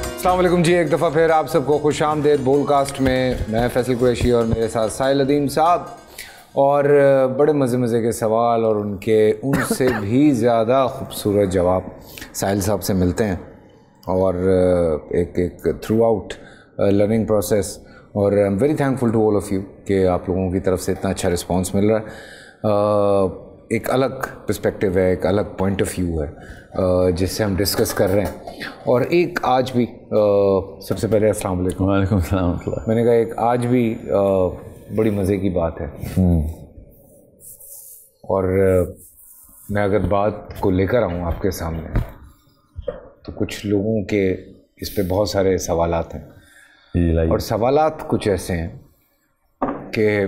السلام علیکم جی، ایک دفعہ پھر آپ سب کو خوش آمدید بول کاسٹ میں. میں فیصل قریشی اور میرے ساتھ ساحل ادیم صاحب, اور بڑے مزے کے سوال اور ان سے بھی زیادہ خوبصورت جواب ساحل صاحب سے ملتے ہیں, اور ایک تھرو آؤٹ لرننگ پروسیس. اور I am very thankful to all of you کہ آپ لوگوں کی طرف سے اتنا اچھا رسپانس مل رہا ہے. ایک الگ پرسپیکٹیو ہے, ایک الگ پوائنٹ آف ویو ہے جس سے ہم ڈسکس کر رہے ہیں. اور ایک آج بھی سب سے پہلے السلام علیکم. وعلیکم السلام. میں نے کہا ایک آج بھی بڑی مزے کی بات ہے, اور میں اگر بات کو لے کر آؤں آپ کے سامنے تو کچھ لوگوں کے اس پہ بہت سارے سوالات ہیں, اور سوالات کچھ ایسے ہیں کہ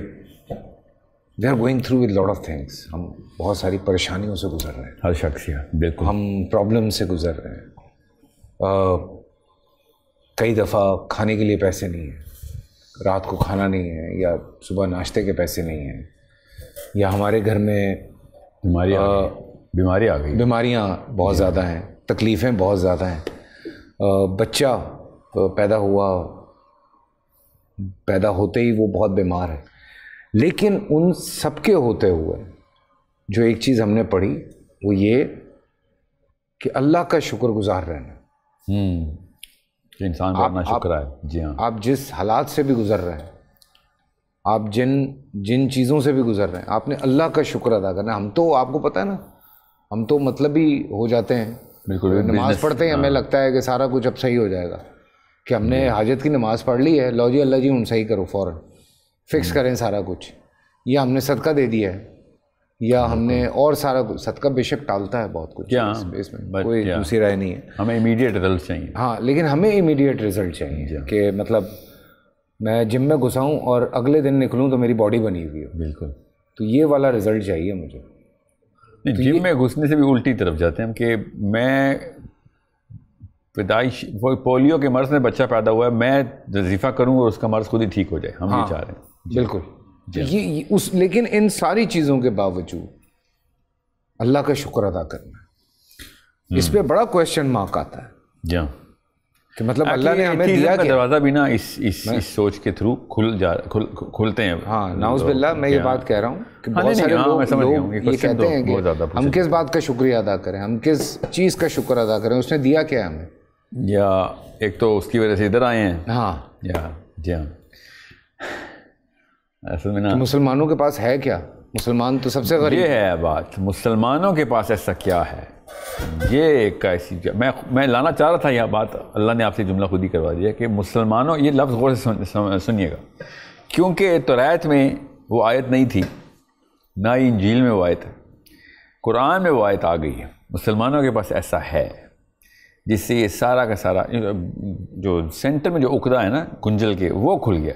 they are going through with lot of things. ہم بہت ساری پریشانیوں سے گزر رہے ہیں, ہر شخص بالکل ہم پرابلم سے گزر رہے ہیں. کئی دفعہ کھانے کے لیے پیسے نہیں ہیں, رات کو کھانا نہیں ہے, یا صبح ناشتے کے پیسے نہیں ہیں, یا ہمارے گھر میں بیماریاں بہت زیادہ ہیں, تکلیفیں بہت زیادہ ہیں. بچہ پیدا ہوتے ہی وہ بہت بیمار ہے. لیکن ان سب کے ہوتے ہوئے جو ایک چیز ہم نے پڑھی وہ یہ کہ اللہ کا شکر گزار رہنا. انسان کا اپنا شکر ہے. جی ہاں, آپ جس حالات سے بھی گزر رہے ہیں, آپ جن چیزوں سے بھی گزر رہے ہیں, آپ نے اللہ کا شکر ادا کرنا. ہم تو آپ کو پتہ ہے نا, ہم تو مطلب ہی ہو جاتے ہیں. بالکل, نماز پڑھتے ہیں ہمیں لگتا ہے کہ سارا کچھ اب صحیح ہو جائے گا, کہ ہم نے حاجت کی نماز پڑھ لی ہے, لو جی اللہ جی ہم صحیح کرو, فوراً فکس کریں سارا کچھ, یا ہم نے صدقہ دے دیا ہے, یا ہم نے اور سارا کچھ. صدقہ بے شک ٹالتا ہے بہت کچھ, اس میں کوئی دوسری رائے نہیں ہے. ہمیں امیڈیٹ رزلٹ چاہیے. ہاں, لیکن ہمیں امیڈیٹ رزلٹ چاہیے کہ مطلب میں جم میں گھساؤں اور اگلے دن نکلوں تو میری باڈی بنی ہوئی ہو. بالکل, تو یہ والا رزلٹ چاہیے مجھے. جم میں گھسنے سے بھی الٹی طرف جاتے ہیں ہم, کہ میں پیدائش پولیو کے مرض میں بچہ پیدا ہوا ہے, میں وظیفہ کروں اور اس کا مرض خود ہی ٹھیک ہو جائے. ہم یہ چاہ رہے ہیں. بالکل. لیکن ان ساری چیزوں کے باوجود اللہ کا شکر ادا کرنا, اس پہ بڑا کویسچن مارک آتا ہے. جی, کہ مطلب اللہ نے ہمیں دیا کہ دروازہ بھی نا اس سوچ کے تھرو کھلتے ہیں. ہاں, نعوذ باللہ, میں یہ بات کہہ رہا ہوں کہ بہت سارے لوگ یہ کہتے ہیں کہ ہم کس بات کا شکریہ ادا کریں, ہم کس چیز کا شکر ادا کریں, اس نے دیا کیا ہمیں. یا ایک تو اس کی وجہ سے ادھر آئے ہیں. ہاں, جی ہاں, اصل میں نا مسلمانوں کے پاس ہے کیا. مسلمان تو سب سے غریب. یہ ہے بات, مسلمانوں کے پاس ایسا کیا ہے. یہ ایک ایسی میں لانا چاہ رہا تھا یہ بات, اللہ نے آپ سے جملہ خود ہی کروا دیا کہ مسلمانوں, یہ لفظ غور سے سنیے گا, کیونکہ توریت میں وہ آیت نہیں تھی, نہ ہی انجیل میں وہ آیت ہے, قرآن میں وہ آیت آ گئی ہے. مسلمانوں کے پاس ایسا ہے جس سے یہ سارا کا سارا جو سینٹر میں جو عقدہ ہے نا گنجل کے, وہ کھل گیا.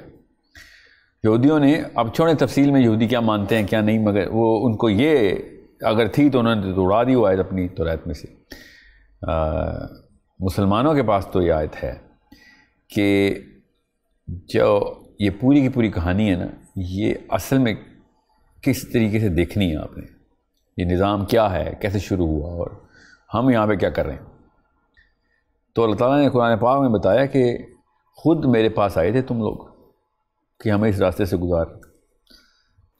یہودیوں نے, اب چھوڑیں تفصیل میں یہودی کیا مانتے ہیں کیا نہیں, مگر وہ ان کو یہ اگر تھی تو انہوں نے اڑا دی وہ آیت اپنی توریت میں سے. مسلمانوں کے پاس تو یہ آیت ہے کہ جو یہ پوری کی پوری کہانی ہے نا, یہ اصل میں کس طریقے سے دیکھنی ہے آپ نے, یہ نظام کیا ہے, کیسے شروع ہوا, اور ہم یہاں پہ کیا کر رہے ہیں. تو اللہ تعالیٰ نے قرآن پاک میں بتایا کہ خود میرے پاس آئے تھے تم لوگ کہ ہمیں اس راستے سے گزار.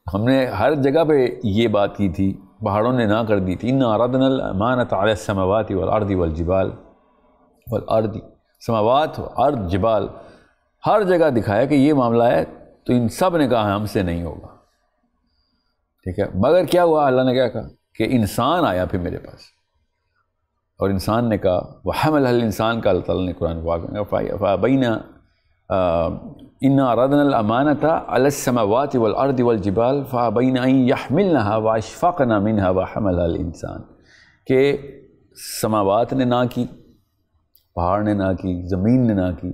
ہم نے ہر جگہ پہ یہ بات کی تھی, پہاڑوں نے نہ کر دی تھی. اِنَّا عَرَضْنَا الْأَمَانَةَ عَلَى السَّمَاوَاتِ وَالْأَرْضِ وَالْجِبَالِ وَالْأَرْضِ, سماوات, ارض, جبال, ہر جگہ دکھایا کہ یہ معاملہ ہے. تو ان سب نے کہا ہم سے نہیں ہوگا. ٹھیک ہے, مگر کیا ہوا, اللہ نے کیا کہا کہ انسان آیا پھر میرے پاس, اور انسان نے کہا وَحَمَلَهَا الْإِنسَان کا اللہ تعالیٰ نے قرآن پاک میں فَأَبَيْنَا إِنَّا عَرَضْنَا الْأَمَانَةَ عَلَى السَّمَاوَاتِ وَالْأَرْضِ وَالْجِبَالِ فَأَبَيْنَ أَن يَحْمِلْنَهَا وَأَشْفَقْنَ مِنْهَا وَحَمَلَهَا الْإِنسَان, کہ سماوات نے نہ کی, پہاڑ نے نہ کی, زمین نے نہ کی,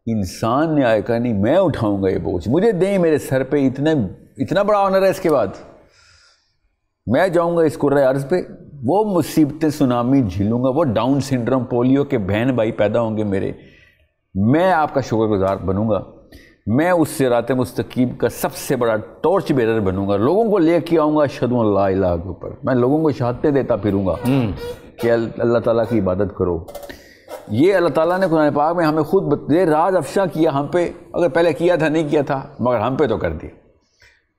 انسان نے آیا کہا نہیں میں اٹھاؤں گا یہ بوجھ, مجھے دیں میرے سر پہ, اتنا بڑا آنر ہے. اس کے بعد میں جاؤں گا اس کرۂ ارض پہ, وہ مصیبتیں سونامی جھیلوں گا, وہ ڈاؤن سنڈروم, پولیو کے بہن بھائی پیدا ہوں گے میرے, میں آپ کا شکر گزار بنوں گا. میں اس صراط مستقیم کا سب سے بڑا ٹارچ بیرر بنوں گا, لوگوں کو لے کے آؤں گا اشہد ان لا الہ کے اوپر, میں لوگوں کو شہادتیں دیتا پھروں گا. کہ اللہ تعالیٰ کی عبادت کرو. یہ اللہ تعالیٰ نے قرآن پاک میں ہمیں خود یہ راز افشا کیا ہم پہ. اگر پہلے کیا تھا نہیں کیا تھا مگر ہم پہ تو کر دیا.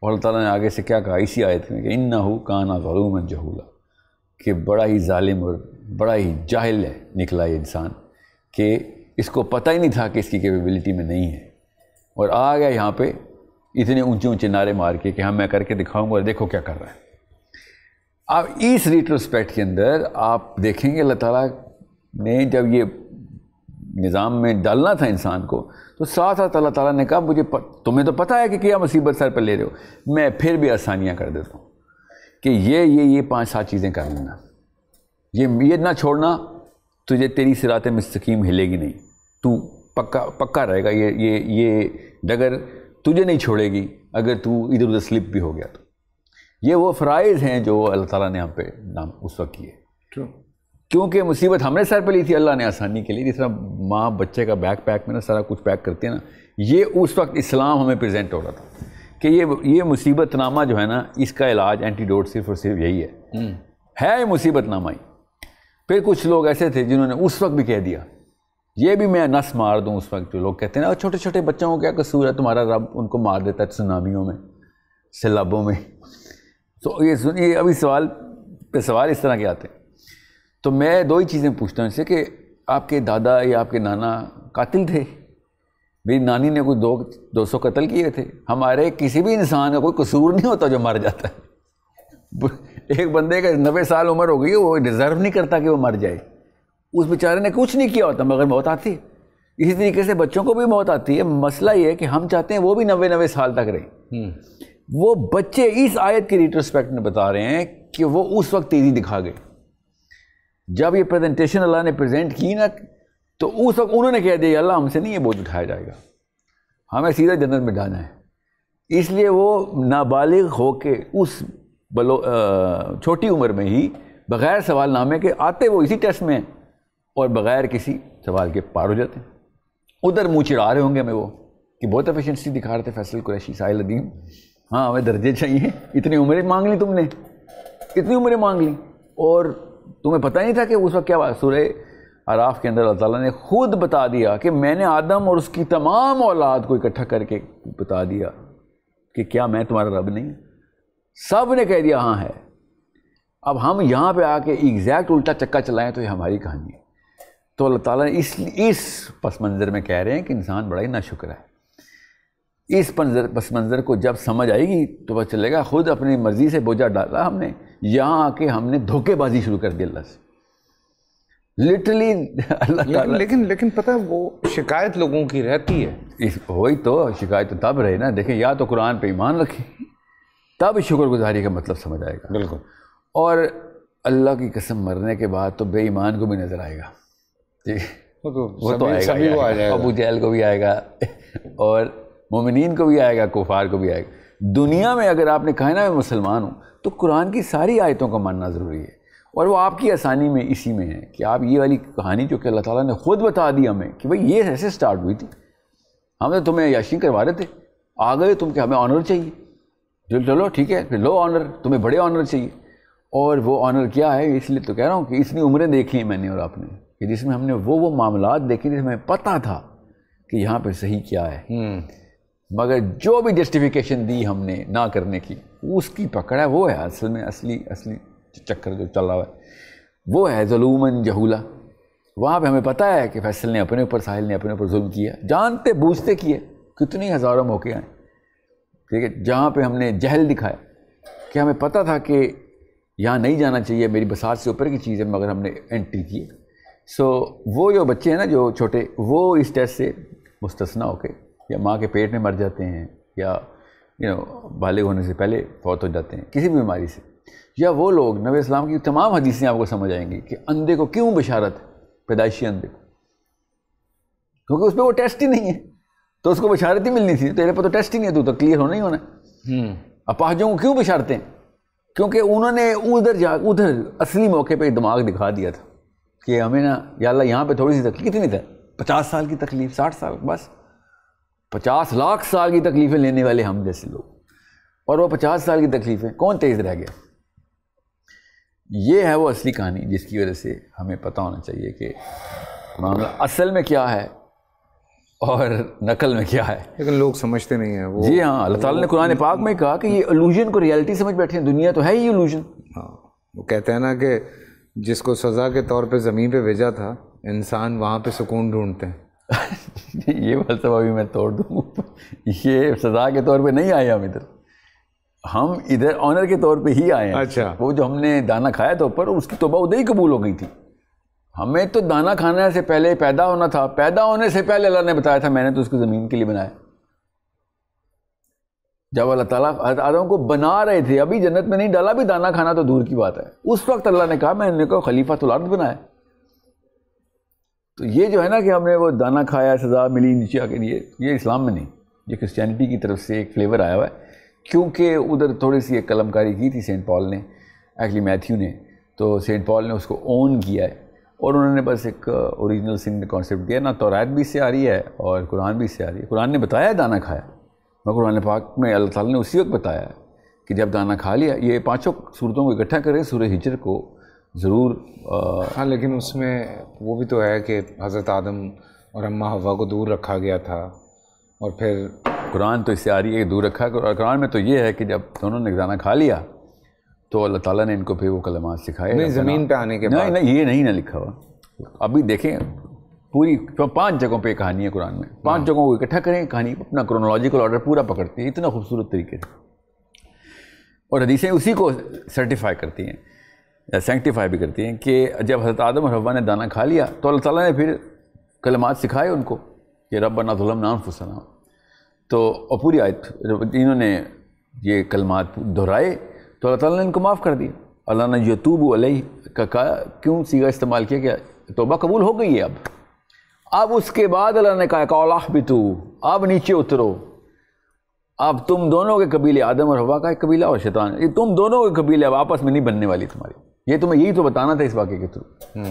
اور اللہ تعالیٰ نے آگے سے کیا کہا اسی آیت میں کہ انہ کان ظلوما جہولا, کہ بڑا ہی ظالم اور بڑا ہی جاہل ہے نکلا یہ انسان, کہ اس کو پتہ ہی نہیں تھا کہ اس کی کیپیبلٹی میں نہیں ہے, اور آ گیا یہاں پہ اتنے اونچے اونچے نعرے مار کے کہ میں کر کے دکھاؤں گا اور دیکھو کیا کر رہا ہے. اب اس ریٹروسپیکٹ کے اندر آپ دیکھیں گے اللہ تعالیٰ نے جب یہ نظام میں ڈالنا تھا انسان کو تو ساتھ ساتھ اللہ تعالیٰ نے کہا مجھے تمہیں تو پتہ ہے کہ کیا مصیبت سر پہ لے رہے ہو, میں پھر بھی آسانیاں کر دیتا ہوں کہ یہ 5-7 چیزیں کر لینا, یہ نہ چھوڑنا, تجھے تیری صراط مستقیم ہلے گی نہیں, تو پکا رہے گا, یہ ڈگر تجھے نہیں چھوڑے گی اگر تو ادھر ادھر سلپ بھی ہو گیا تو. یہ وہ فرائض ہیں جو اللہ تعالیٰ نے ہم پہ نام اس وقت کیے, کیونکہ مصیبت ہم نے سر پہ لی تھی, اللہ نے آسانی کے لیے. جس طرح ماں بچے کا بیک پیک میں نا سارا کچھ پیک کرتی ہے نا, یہ اس وقت اسلام ہمیں پریزنٹ ہو رہا تھا کہ یہ مصیبت نامہ جو ہے نا اس کا علاج اینٹیڈوٹ صرف اور صرف یہی ہے مصیبت نامہ ہی. پھر کچھ لوگ ایسے تھے جنہوں نے اس وقت بھی کہہ دیا, یہ بھی میں نس مار دوں اس وقت, جو لوگ کہتے ہیں نا چھوٹے چھوٹے بچوں کو کیا قصور ہے, تمہارا رب ان کو مار دیتا ہے سونامیوں میں سیلابوں میں. تو یہ سنیے ابھی سوال پہ سوال اس طرح کے آتے ہیں. تو میں 2 ہی چیزیں پوچھتا ہوں ان سے کہ آپ کے دادا یا آپ کے نانا قاتل تھے؟ میری نانی نے کوئی 200 قتل کیے تھے. ہمارے کسی بھی انسان کا کوئی قصور نہیں ہوتا جو مر جاتا ہے. ایک بندے کا 90 سال عمر ہو گئی, وہ ڈیزرو نہیں کرتا کہ وہ مر جائے, اس بیچارے نے کچھ نہیں کیا ہوتا مگر موت آتی ہے. اسی طریقے سے بچوں کو بھی موت آتی ہے. مسئلہ یہ ہے کہ ہم چاہتے ہیں وہ بھی 90 سال تک رہیں. وہ بچے اس آیت کے ریٹروسپیکٹ میں بتا رہے ہیں کہ وہ اس وقت تیزی دکھا گئے جب یہ پریزنٹیشن اللہ نے پریزنٹ کی نا, تو اس وقت انہوں نے کہہ دیا اللہ ہم سے نہیں یہ بوجھ اٹھایا جائے گا, ہمیں سیدھا جنت میں جانا ہے. اس لیے وہ نابالغ ہو کے اس چھوٹی عمر میں ہی بغیر سوال نامے کے آتے وہ اسی ٹیسٹ میں اور بغیر کسی سوال کے پار ہو جاتے ہیں. ادھر منہ چڑھا رہے ہوں گے ہمیں وہ کہ بہت ایفیشنسی دکھا رہے تھے فیصل قریشی ساحل ندیم, ہاں ہمیں درجے چاہیے, اتنی عمریں مانگ لی تم نے, اتنی عمریں مانگ لی, اور تمہیں پتہ نہیں تھا کہ اس وقت کیا. سورہ اعراف کے اندر اللہ تعالیٰ نے خود بتا دیا کہ میں نے آدم اور اس کی تمام اولاد کو اکٹھا کر کے بتا دیا کہ کیا میں تمہارا رب نہیں. سب نے کہہ دیا ہاں ہے. اب ہم یہاں پہ آ کے ایگزیکٹ الٹا چکا چلائیں تو یہ ہماری کہانی ہے. تو اللہ تعالیٰ نے اس پس منظر میں کہہ رہے ہیں کہ انسان بڑا ہی ناشکر ہے. اس پس منظر کو جب سمجھ آئے گی تو پتہ چلے گا خود اپنی مرضی سے بوجھا ڈالا ہم نے, یہاں آ کے ہم نے دھوکے بازی شروع کر دی اللہ سے لٹرلی. اللہ تعالیٰ لیکن پتہ ہے وہ شکایت لوگوں کی رہتی ہے. وہی تو شکایت تو تب رہے نا. دیکھیں یا تو قرآن پہ ایمان رکھیں تب شکر گزاری کا مطلب سمجھ آئے گا. بالکل. اور اللہ کی قسم مرنے کے بعد تو بے ایمان کو بھی نظر آئے گا. وہ تو آئے گا, ابو جہل کو بھی آئے گا اور مومنین کو بھی آئے گا, کفار کو بھی آئے گا. دنیا میں اگر آپ نے کہا نا میں مسلمان ہوں تو قرآن کی ساری آیتوں کا ماننا ضروری ہے. اور وہ آپ کی آسانی میں اسی میں ہے کہ آپ یہ والی کہانی جو کہ اللہ تعالیٰ نے خود بتا دی ہمیں کہ بھئی یہ ایسے سٹارٹ ہوئی تھی, ہم نے تمہیں عیاشی کروا رہے تھے, آ گئے تم کہ ہمیں آنر چاہیے, چلو ٹھیک ہے پھر لو آنر, تمہیں بڑے آنر چاہیے. اور وہ آنر کیا ہے, اس لیے تو کہہ رہا ہوں کہ اتنی عمریں دیکھی ہیں میں نے اور آپ نے کہ جس میں ہم نے وہ معاملات دیکھے جس میں ہمیں پتہ تھا کہ یہاں پہ صحیح کیا ہے, مگر جو بھی جسٹیفیکیشن دی ہم نے نہ کرنے کی اس کی پکڑ ہے. وہ ہے اصل میں اصلی چکر جو چل رہا ہے, وہ ہے ظلوماً جہولا. وہاں پہ ہمیں پتہ ہے کہ فیصل نے اپنے اوپر, ساحل نے اپنے اوپر ظلم کیا, جانتے بوجھتے کیے. کتنی ہزاروں موقع آئے ٹھیک ہے جہاں پہ ہم نے جہل دکھایا کہ ہمیں پتہ تھا کہ یہاں نہیں جانا چاہیے, میری بساط سے اوپر کی چیز ہے, مگر ہم نے انٹری کی. سو وہ جو بچے ہیں نا جو چھوٹے, وہ اس ٹیسٹ سے مستثنا ہو کے یا ماں کے پیٹ میں مر جاتے ہیں یا بالغ ہونے سے پہلے فوت ہو جاتے ہیں کسی بھی بیماری سے. یا وہ لوگ نبی اسلام کی تمام حدیثیں آپ کو سمجھ آئیں گی کہ اندھے کو کیوں بشارت پیدائشی اندھے کو, کیونکہ اس پہ وہ ٹیسٹ ہی نہیں ہے تو اس کو بشارت ہی ملنی تھی. تیرے پہ تو ٹیسٹ ہی نہیں ہے, تو کلیئر ہونا ہی ہونا ہے. اپاہجوں کو کیوں بشارتیں, کیونکہ انہوں نے ادھر اصلی موقع پہ دماغ دکھا دیا تھا کہ ہمیں نا یا اللہ یہاں پہ تھوڑی سی تکلیف, کتنی تھا 50 سال کی تکلیف, 60 سال, بس 50 لاکھ سال کی تکلیفیں لینے والے ہم جیسے لوگ. اور وہ 50 سال کی تکلیفیں کون تیز رہ گیا. یہ ہے وہ اصلی کہانی جس کی وجہ سے ہمیں پتہ ہونا چاہیے کہ معاملہ اصل میں کیا ہے اور نقل میں کیا ہے. لیکن لوگ سمجھتے نہیں ہیں وہ. جی ہاں, اللہ تعالیٰ نے قرآن پاک میں کہا کہ یہ الوژن کو ریالٹی سمجھ بیٹھے ہیں, دنیا تو ہے ہی الوژن. ہاں, وہ کہتے ہیں نا کہ جس کو سزا کے طور پہ زمین پہ بھیجا تھا, انسان وہاں پہ سکون ڈھونڈتے ہیں. یہ فلسفہ بھی میں توڑ دوں, یہ سزا کے طور پہ نہیں آئے ہم ادھر, ہم ادھر آنر کے طور پہ ہی آئے ہیں. اچھا, وہ جو ہم نے دانا کھایا تھا اوپر, اس کی توبہ ادھر ہی قبول ہو گئی تھی. ہمیں تو دانا کھانے سے پہلے پیدا ہونا تھا, پیدا ہونے سے پہلے اللہ نے بتایا تھا میں نے تو اس کو زمین کے لیے بنایا. جب اللہ تعالیٰ آدم کو بنا رہے تھے, ابھی جنت میں نہیں ڈالا, بھی دانا کھانا تو دور کی بات ہے, اس وقت اللہ نے کہا میں نے کو خلیفۃ الارض بنایا. تو یہ جو ہے نا کہ ہم نے وہ دانا کھایا, سزا ملی نیچے آ کے, یہ اسلام میں نہیں, یہ کرسچینٹی کی طرف سے ایک فلیور آیا ہوا ہے. کیونکہ ادھر تھوڑی سی ایک قلم کاری کی تھی سینٹ پال نے, ایکچولی میتھیو نے, تو سینٹ پال نے اس کو اون کیا ہے اور انہوں نے بس ایک اوریجنل سن کانسیپٹ دیا. نا توریت بھی اس سے آ رہی ہے اور قرآن بھی اس سے آ رہی ہے. قرآن نے بتایا ہے دانا کھایا, مگر قرآن پاک میں اللہ تعالیٰ نے اسی وقت بتایا ہے کہ جب دانا کھا لیا. یہ پانچوں صورتوں کو اکٹھا کریں سورہ ہجر کو ضرور. ہاں, لیکن اس میں وہ بھی تو ہے کہ حضرت آدم اور اماں حوا کو دور رکھا گیا تھا, اور پھر قرآن تو اس سے آ رہی ہے کہ دور رکھا. اور قرآن میں تو یہ ہے کہ جب دونوں نے دانا کھا لیا تو اللہ تعالیٰ نے ان کو پھر وہ کلمات سکھائے. نہیں, زمین پہ آنے کے بعد نہیں, یہ نہیں نہ لکھا ہوا. ابھی دیکھیں پوری 5 جگہوں پہ کہانی ہے قرآن میں, 5 جگہوں کو اکٹھا کریں, کہانی اپنا کرونالوجیکل آرڈر پورا پکڑتی ہے اتنا خوبصورت طریقے سے, اور حدیثیں اسی کو سرٹیفائی کرتی ہیں یا سینکٹیفائی بھی کرتی ہیں کہ جب حضرت آدم اور حوا نے دانا کھا لیا تو اللہ تعالیٰ نے پھر کلمات سکھائے ان کو کہ ربنا ظلمنا انفسنا. تو اور پوری آیت انہوں نے یہ کلمات دہرائے تو اللہ تعالیٰ نے ان کو معاف کر دیا. اللہ نے یتوب علیہ کا کیوں صیغہ استعمال کیا کہ توبہ قبول ہو گئی ہے. اب اس کے بعد اللہ نے کہا قال اہبطوا, اب نیچے اترو, اب تم دونوں کے قبیلے, آدم اور حوا کا ایک قبیلہ اور شیطان, یہ تم دونوں کے قبیلے اب آپس میں نہیں بننے والی تمہاری. یہ تمہیں یہی تو بتانا تھا اس واقعے کے تھرو.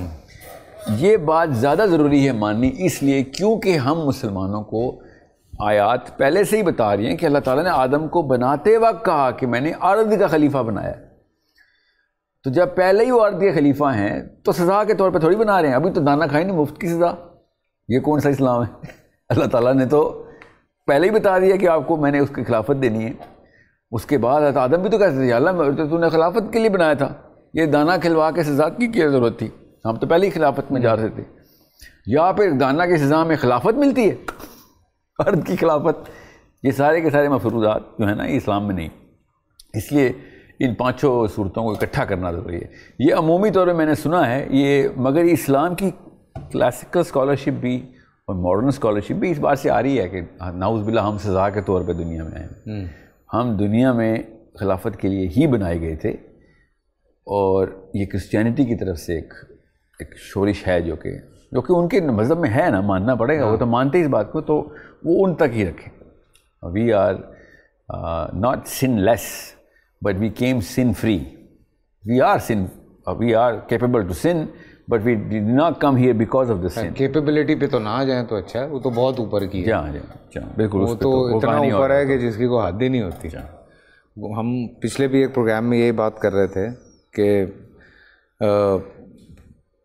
یہ بات زیادہ ضروری ہے ماننی, اس لیے کیونکہ ہم مسلمانوں کو آیات پہلے سے ہی بتا رہی ہیں کہ اللہ تعالیٰ نے آدم کو بناتے وقت کہا کہ میں نے ارض کا خلیفہ بنایا. تو جب پہلے ہی وہ ارض کے خلیفہ ہیں تو سزا کے طور پہ تھوڑی بنا رہے ہیں. ابھی تو دانا کھائیں نہیں, مفت کی سزا, یہ کون سا اسلام ہے؟ اللہ تعالیٰ نے تو پہلے ہی بتا دیا کہ آپ کو میں نے اس کی خلافت دینی ہے. اس کے بعد آدم بھی تو کہتے تھے اللہ تو نے خلافت کے لیے بنایا تھا, یہ دانا کھلوا کے سزا کی کیا ضرورت تھی, ہم تو پہلے ہی خلافت میں جا رہے تھے. یا پھر دانا کی سزا میں خلافت ملتی ہے, ارض کی خلافت. یہ سارے کے سارے مفروضات جو ہیں نا یہ اسلام میں نہیں. اس لیے ان 5 صورتوں کو اکٹھا کرنا ضروری ہے. یہ عمومی طور پہ میں نے سنا ہے یہ, مگر اسلام کی کلاسیکل اسکالرشپ بھی اور ماڈرن اسکالرشپ بھی اس بات سے آ رہی ہے کہ نعوذ باللہ ہم سزا کے طور پہ دنیا میں آئے. ہم دنیا میں خلافت کے لیے ہی بنائے گئے تھے, اور یہ کرسچینٹی کی طرف سے ایک شورش ہے جو کہ ان کے مذہب میں ہے نا, ماننا پڑے گا. وہ تو مانتے اس بات کو, تو وہ ان تک ہی رکھیں. We are not sinless but we came sin free. We are capable to sin but we did not come here because of the sin. Capability پہ تو نہ جائیں تو اچھا ہے, وہ تو بہت اوپر کی ہے. جہاں بالکل, وہ تو اتنا اوپر ہے کہ جس کی کوئی حد ہی نہیں ہوتی. ہم پچھلے بھی ایک پروگرام میں یہی بات کر رہے تھے کہ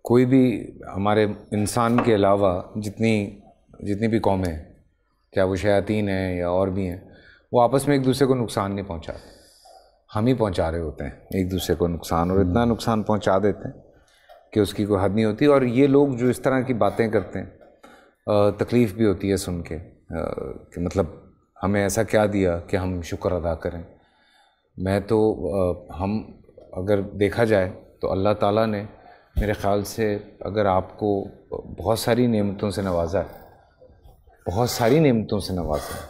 کوئی بھی ہمارے انسان کے علاوہ جتنی بھی قومیں, چاہے وہ شیاطین ہیں یا اور بھی ہیں, وہ آپس میں ایک دوسرے کو نقصان نہیں پہنچاتے. ہم ہی پہنچا رہے ہوتے ہیں ایک دوسرے کو نقصان, اور اتنا نقصان پہنچا دیتے ہیں کہ اس کی کوئی حد نہیں ہوتی. اور یہ لوگ جو اس طرح کی باتیں کرتے ہیں, تکلیف بھی ہوتی ہے سن کے کہ مطلب ہمیں ایسا کیا دیا کہ ہم شکر ادا کریں. میں تو ہم اگر دیکھا جائے تو اللہ تعالیٰ نے میرے خیال سے اگر آپ کو بہت ساری نعمتوں سے نوازا ہے, بہت ساری نعمتوں سے نوازا ہے,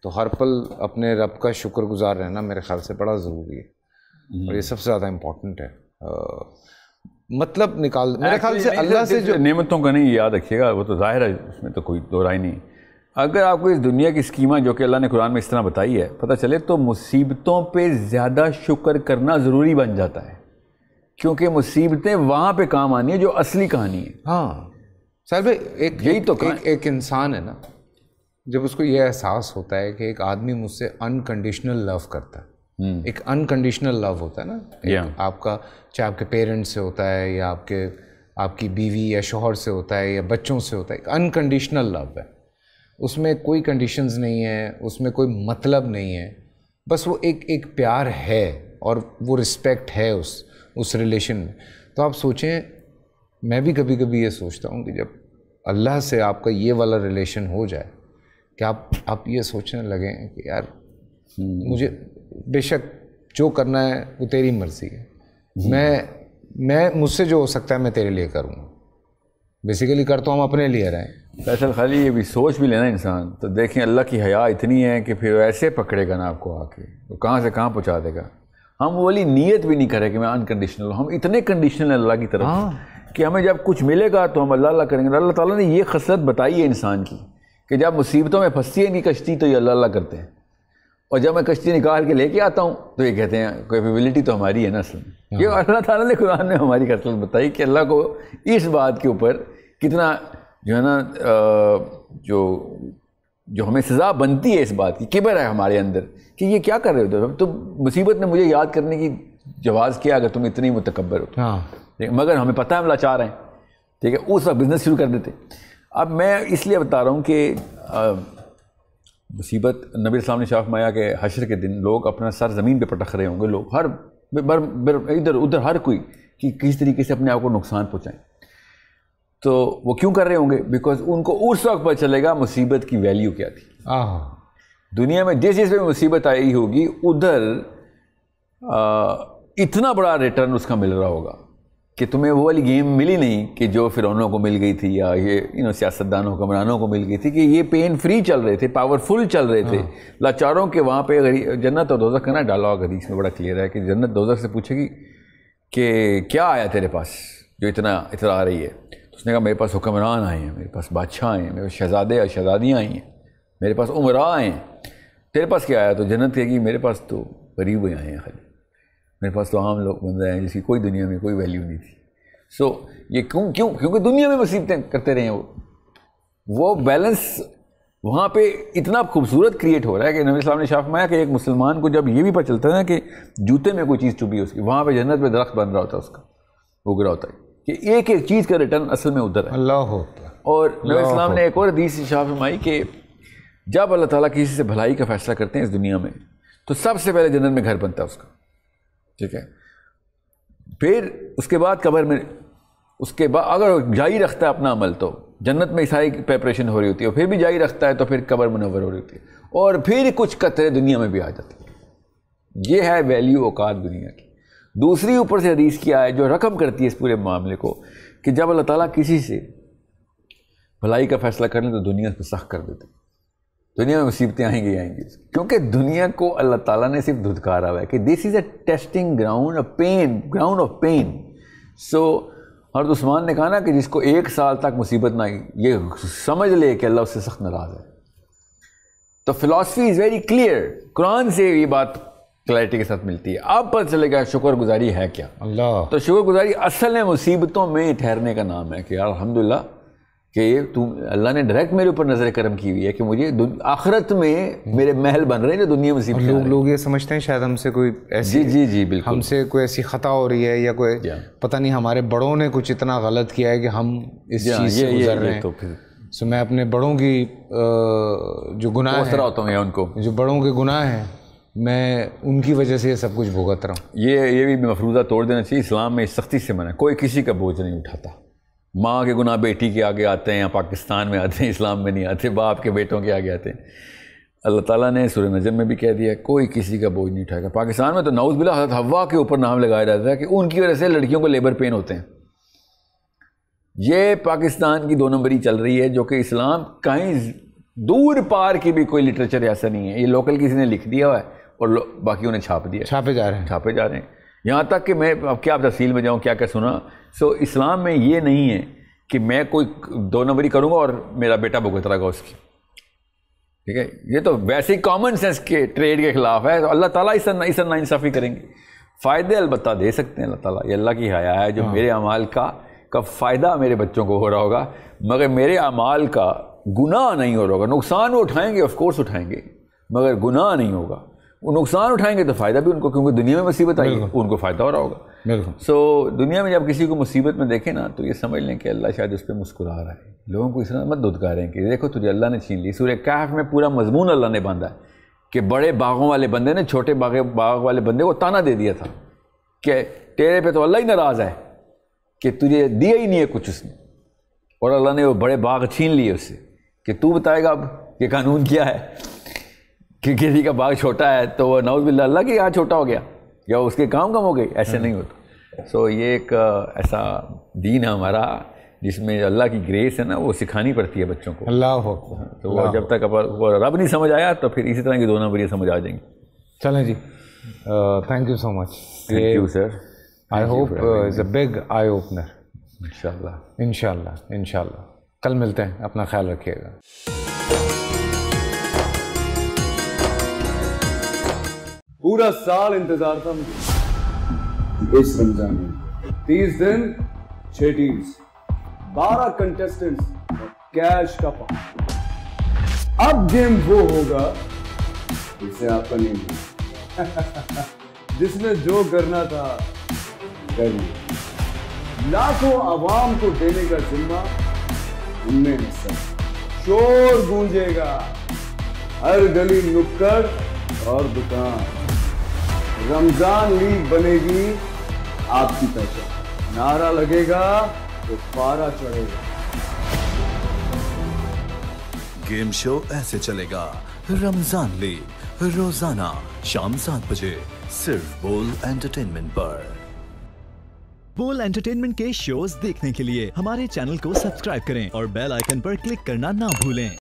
تو ہر پل اپنے رب کا شکر گزار رہنا میرے خیال سے بڑا ضروری ہے, اور یہ سب سے زیادہ امپورٹنٹ ہے. مطلب میرے خیال سے اللہ سے جو نعمتوں کا نہیں, یاد رکھیے گا, وہ تو ظاہر ہے, اس میں تو کوئی دو رائے نہیں. اگر آپ کو اس دنیا کی اسکیمہ جو کہ اللہ نے قرآن میں اس طرح بتائی ہے پتہ چلے تو مصیبتوں پہ زیادہ شکر کرنا ضروری بن جاتا ہے, کیونکہ مصیبتیں وہاں پہ کام آنی ہے جو اصلی کہانی ہے. ہاں سر بھائی, ایک انسان ہے نا, جب اس کو یہ احساس ہوتا ہے کہ ایک آدمی مجھ سے انکنڈیشنل لو کرتا ہے, ایک انکنڈیشنل لو ہوتا ہے نا آپ کا، چاہے آپ کے پیرنٹس سے ہوتا ہے یا آپ کی بیوی یا شوہر سے ہوتا ہے یا بچوں سے ہوتا ہے، ایک انکنڈیشنل لو ہے، اس میں کوئی کنڈیشنز نہیں ہے، اس میں کوئی مطلب نہیں ہے، بس وہ ایک پیار ہے اور وہ رسپیکٹ ہے اس ریلیشن میں. تو آپ سوچیں، میں بھی کبھی کبھی یہ سوچتا ہوں کہ جب اللہ سے آپ کا یہ والا ریلیشن ہو جائے کہ آپ یہ سوچنے لگیں کہ یار مجھے بے شک جو کرنا ہے وہ تیری مرضی ہے، میں مجھ سے جو ہو سکتا ہے میں تیرے لیے کروں گا. بیسیکلی کرتا ہوں ہم اپنے لیے رہیں. فیصل خالی یہ بھی سوچ بھی لینا انسان تو دیکھیں اللہ کی حیا اتنی ہے کہ پھر ایسے پکڑے گا نا آپ کو آ کے، وہ کہاں سے کہاں پہنچا دے گا. ہم وہ والی نیت بھی نہیں کرے کہ میں انکنڈیشنل، ہم اتنے کنڈیشنل ہیں اللہ کی طرف کہ ہمیں جب کچھ ملے گا تو ہم اللہ اللہ کریں گے. اللہ تعالیٰ نے یہ خصلت بتائی ہے انسان کی کہ جب مصیبتوں میں پھنستی ہے ان کی کشتی تو یہ اللہ اللہ کرتے ہیں، اور جب میں کشتی نکال کے لے کے آتا ہوں تو یہ کہتے ہیں کیپیبلٹی تو ہماری ہے نا اصل میں. یہ اللہ تعالیٰ نے قرآن میں ہماری خصلت بتائی کہ اللہ کو اس بات کے اوپر کتنا جو ہے نا جو ہمیں سزا بنتی ہے اس بات کی، کبر ہے ہمارے اندر کہ یہ کیا کر رہے ہو تو مصیبت نے مجھے یاد کرنے کی جواز کیا اگر تم اتنی متکبر ہو. مگر ہمیں پتہ ہے ہم لاچار ہیں، ٹھیک ہے، اس وقت بزنس شروع کر دیتے. اب میں اس لیے بتا رہا ہوں کہ مصیبت نبی السلام نے شاف مایا کہ حشر کے دن لوگ اپنا سر زمین پہ پٹک رہے ہوں گے، لوگ ہر ادھر ادھر ہر کوئی کہ کس طریقے سے اپنے آپ کو نقصان پہنچائیں. تو وہ کیوں کر رہے ہوں گے؟ بیکاز ان کو اس وقت پتہ چلے گا مصیبت کی ویلیو کیا تھی. دنیا میں جس چیز پہ مصیبت آئی ہوگی ادھر اتنا بڑا ریٹرن اس کا مل رہا ہوگا کہ تمہیں وہ والی گیم ملی نہیں کہ جو فرعونوں کو مل گئی تھی یا یہ سیاستدانوں حکمرانوں کو مل گئی تھی کہ یہ پین فری چل رہے تھے، پاورفل چل رہے تھے، لاچاروں کے وہاں پہ جنت اور دوزخ کا نا ڈائلاگ حدیث میں بڑا کلیئر ہے کہ جنت دوزخ سے پوچھے گی کہ کیا آیا تیرے پاس جو اتنا آ رہی ہے. اس نے کہا میرے پاس حکمران آئے ہیں، میرے پاس بادشاہ آئے ہیں، میرے پاس شہزادے اور شہزادیاں آئی ہیں، میرے پاس عمراء آئے ہیں. تیرے پاس کیا آیا؟ تو جنت کہے گی میرے پاس تو غریب آئے ہیں، خالی میرے پاس تو عام لوگ بندے ہیں جس کی کوئی دنیا میں کوئی ویلیو نہیں تھی. سو یہ کیونکہ دنیا میں مصیبتیں کرتے رہے ہیں. وہ بیلنس وہاں پہ اتنا خوبصورت کریٹ ہو رہا ہے کہ نبی صاحب نے شاف فرمایا کہ ایک مسلمان کو جب یہ بھی پتہ چلتا ہے نا کہ جوتے میں کوئی چیز چبھی اس کی، وہاں پہ جنت پہ درخت بن رہا ہوتا ہے، اس کا اگ رہا ہوتا ہے کہ ایک ایک چیز کا ریٹرن اصل میں ادھر ہے. اللہ ہوتا ہے. اور نبی السلام نے ایک اور حدیث شاف فرمائی کہ جب اللہ تعالیٰ کسی سے بھلائی کا فیصلہ کرتے ہیں اس دنیا میں تو سب سے پہلے جنت میں گھر بنتا ہے اس کا، ٹھیک ہے. پھر اس کے بعد قبر میں، اس کے بعد اگر جاری رکھتا ہے اپنا عمل تو جنت میں ساری پریپریشن ہو رہی ہوتی ہے، اور پھر بھی جاری رکھتا ہے تو پھر قبر منور ہو رہی ہوتی ہے، اور پھر کچھ قطرے دنیا میں بھی آ جاتی ہے. یہ ہے ویلیو اوقات دنیا کی. دوسری اوپر سے حدیث کیا ہے جو رقم کرتی ہے اس پورے معاملے کو کہ جب اللہ تعالیٰ کسی سے بھلائی کا فیصلہ کر لیں تو دنیا پہ سخت کر دیتے. دنیا میں مصیبتیں آئیں گی کیونکہ دنیا کو اللہ تعالیٰ نے صرف دھتکارا ہوا ہے کہ دس از اے ٹیسٹنگ گراؤنڈ آف پین. سو حضرت عثمان نے کہا نا کہ جس کو 1 سال تک مصیبت نہ آئی یہ سمجھ لے کہ اللہ اس سے سخت ناراض ہے. تو فلاسفی از ویری کلیئر، قرآن سے یہ بات کلیئرٹی کے ساتھ ملتی ہے. اب پتہ چلے گا شکر گزاری ہے کیا. اللہ تو شکر گزاری اصل میں مصیبتوں میں ٹھہرنے کا نام ہے کہ یار الحمدللہ کہ اللہ نے ڈائریکٹ میرے اوپر نظر کرم کی ہوئی ہے کہ مجھے آخرت میں میرے محل بن رہے ہیں جو دنیا میں مصیبت. لوگ یہ سمجھتے ہیں شاید ہم سے کوئی ایسی جی بالکل ہم سے کوئی ایسی خطا ہو رہی ہے یا کوئی پتہ نہیں ہمارے بڑوں نے کچھ اتنا غلط کیا ہے کہ ہم اس چیز سے گزر رہے ہیں. سو میں اپنے بڑوں کی جو گناہ ہوتا ہوں یا ان کو جو بڑوں کے گناہ ہیں میں ان کی وجہ سے یہ سب کچھ بھگت رہا ہوں. یہ بھی مفروضہ توڑ دینا چاہیے. اسلام میں سختی سے منع ہے، کوئی کسی کا بوجھ نہیں اٹھاتا. ماں کے گناہ بیٹی کے آگے آتے ہیں یا پاکستان میں آتے ہیں، اسلام میں نہیں آتے، باپ کے بیٹوں کے آگے آتے ہیں. اللہ تعالیٰ نے سورہ نجم میں بھی کہہ دیا کوئی کسی کا بوجھ نہیں اٹھائے گا. پاکستان میں تو نعوذ باللہ حضرت حوا کے اوپر نام لگایا جاتا ہے کہ ان کی وجہ سے لڑکیوں کو لیبر پین ہوتے ہیں. یہ پاکستان کی 2 نمبری چل رہی ہے جو کہ اسلام کہیں دور پار کی بھی کوئی لٹریچر ایسا نہیں ہے. یہ لوکل کسی نے لکھ دیا ہوا ہے اور باقیوں نے چھاپ دیا، چھاپے جا رہے ہیں. یہاں تک کہ میں اب کیا تفصیل میں جاؤں کیا سنا. سو اسلام میں یہ نہیں ہے کہ میں کوئی 2 نمبری کروں گا اور میرا بیٹا بھگت رہے گا اس کی، ٹھیک ہے. یہ تو ویسے ہی کامن سینس کے ٹریڈ کے خلاف ہے. تو اللہ تعالیٰ اس ناانصافی کریں گے. فائدے البتہ دے سکتے ہیں اللہ تعالیٰ. یہ اللہ کی حیا ہے جو میرے اعمال کا فائدہ میرے بچوں کو ہو رہا ہوگا مگر میرے اعمال کا گناہ نہیں ہو رہا ہوگا. نقصان وہ اٹھائیں گے، آف کورس اٹھائیں گے، مگر گناہ نہیں ہوگا. وہ نقصان اٹھائیں گے تو فائدہ بھی ان کو، کیونکہ دنیا میں مصیبت آئی ہے ان کو فائدہ ہو رہا ہوگا. بالکل. سو دنیا میں جب کسی کو مصیبت میں دیکھیں نا تو یہ سمجھ لیں کہ اللہ شاید اس پہ مسکرا رہا ہے. لوگوں کو اس طرح مت دھتکاریں کہ دیکھو تجھے اللہ نے چھین لی. سورہ کہف میں پورا مضمون اللہ نے باندھا ہے کہ بڑے باغوں والے بندے نے چھوٹے باغ والے بندے کو تانا دے دیا تھا کہ تیرے پہ تو اللہ ہی ناراض ہے کہ تجھے دیا ہی نہیں ہے کچھ اس نے، اور اللہ نے وہ بڑے باغ چھین لیے اس سے کہ تو بتائے گا اب کہ قانون کیا ہے کہ کسی کا باغ چھوٹا ہے تو وہ نعوذ باللہ اللہ کے یہاں چھوٹا ہو گیا یا اس کے کام کم ہو گئی. ایسے نہیں ہوتا. سو یہ ایک ایسا دین ہے ہمارا جس میں اللہ کی گریس ہے نا وہ سکھانی پڑتی ہے بچوں کو. اللہ تو وہ جب تک وہ رب نہیں سمجھ آیا تو پھر اسی طرح کی 2 نمبر سمجھ آ جائیں گے. چلیں جی، thank you so much. Thank you sir. I hope is a big eye opener. انشاءاللہ انشاءاللہ انشاءاللہ. کل ملتے ہیں، اپنا خیال رکھیے گا. پورا سال انتظار تھا مجھے اس رمضان میں. 30 دن 6 ٹیمز، 12 کنٹیسٹنٹس، کیش کا پاؤں. اب گیم وہ ہوگا جسے آپ کا نہیں ہوگا. جس نے جو کرنا تھا کر لیا. لاکھوں عوام کو دینے کا ذمہ ان میں حصہ. شور گونجے گا ہر گلی نکڑ اور دکان. رمضان لیگ بنے گی آپ کی پہچان. نعرہ لگے گا تو پارا چڑھے گا. گیم شو ایسے چلے گا. رمضان لیگ روزانہ شام 7 بجے صرف بول انٹرٹینمنٹ پر. بول انٹرٹینمنٹ کے شوز دیکھنے کے لیے ہمارے چینل کو سبسکرائب کریں اور بیل آئیکن پر کلک کرنا نہ بھولیں.